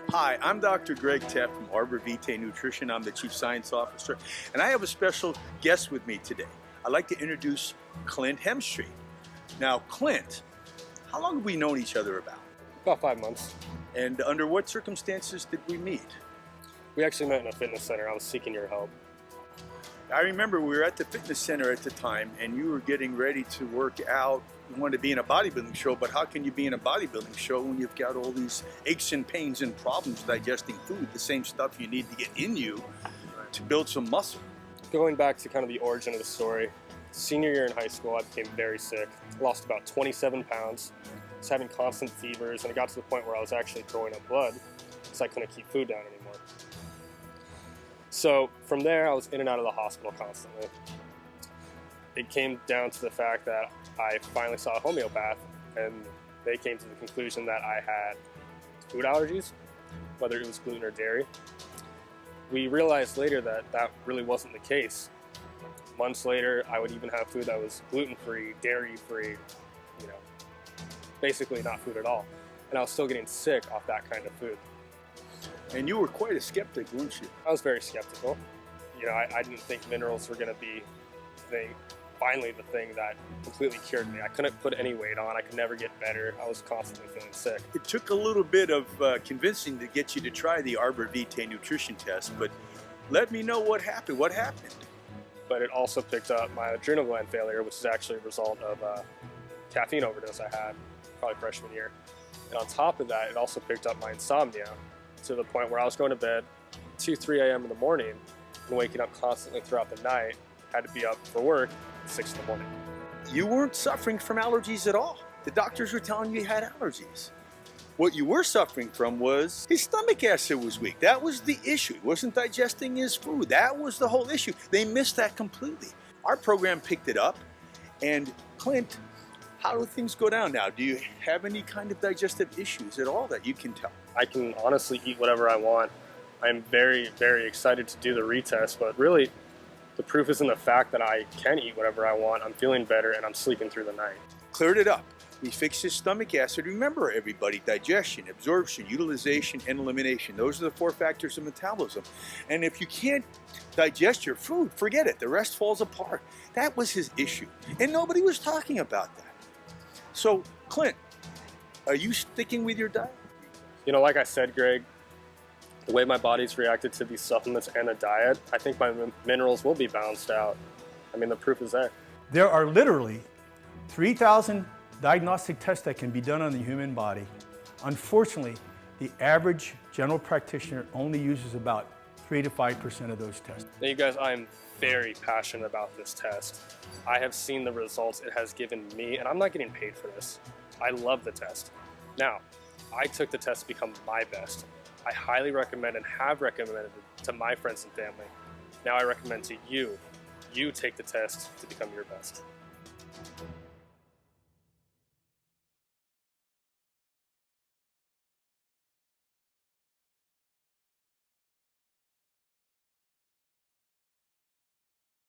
Hi, I'm Dr. Greg Tefft from Arbor Vitae Nutrition. I'm the Chief Science Officer, and I have a special guest with me today. I'd like to introduce Clint Hemstreet. Now, Clint, how long have we known each other about? About 5 months. And under what circumstances did we meet? We actually met in a fitness center. I was seeking your help. I remember we were at the fitness center at the time, and you were getting ready to work out. You wanted to be in a bodybuilding show, but how can you be in a bodybuilding show when you've got all these aches and pains and problems digesting food, the same stuff you need to get in you to build some muscle? Going back to kind of the origin of the story, senior year in high school, I became very sick. I lost about 27 pounds. I was having constant fevers, and it got to the point where I was actually throwing up blood because I couldn't keep food down anymore. So from there, I was in and out of the hospital constantly. It came down to the fact that I finally saw a homeopath, and they came to the conclusion that I had food allergies, whether it was gluten or dairy. We realized later that that really wasn't the case. Months later, I would even have food that was gluten-free, dairy-free, basically not food at all. And I was still getting sick off that kind of food. And you were quite a skeptic, weren't you? I was very skeptical. I didn't think minerals were going to be finally the thing that completely cured me. I couldn't put any weight on. I could never get better. I was constantly feeling sick. It took a little bit of convincing to get you to try the Arbor Vitae Nutrition test, but let me know what happened. What happened? But it also picked up my adrenal gland failure, which is actually a result of a caffeine overdose I had probably freshman year. And on top of that, it also picked up my insomnia to the point where I was going to bed 2, 3 a.m. in the morning and waking up constantly throughout the night. Had to be up for work at 6 in the morning. You weren't suffering from allergies at all. The doctors were telling you you had allergies. What you were suffering from was his stomach acid was weak. That was the issue. He wasn't digesting his food. That was the whole issue. They missed that completely. Our program picked it up. And Clint, how do things go down now? Do you have any kind of digestive issues at all that you can tell? I can honestly eat whatever I want. I'm very, very excited to do the retest, but really the proof is in the fact that I can eat whatever I want. I'm feeling better and I'm sleeping through the night. Cleared it up. We fixed his stomach acid. Remember, everybody, digestion, absorption, utilization, and elimination. Those are the 4 factors of metabolism. And if you can't digest your food, forget it. The rest falls apart. That was his issue. And nobody was talking about that. So, Clint, are you sticking with your diet? Like I said, Greg, the way my body's reacted to these supplements and a diet, I think my minerals will be balanced out. The proof is there. There are literally 3,000 diagnostic tests that can be done on the human body. Unfortunately, the average general practitioner only uses about 3 to 5% of those tests. Now, you guys, I am very passionate about this test. I have seen the results it has given me, and I'm not getting paid for this. I love the test. Now, I took the test to become my best. I highly recommend and have recommended it to my friends and family. Now I recommend to you take the test to become your best.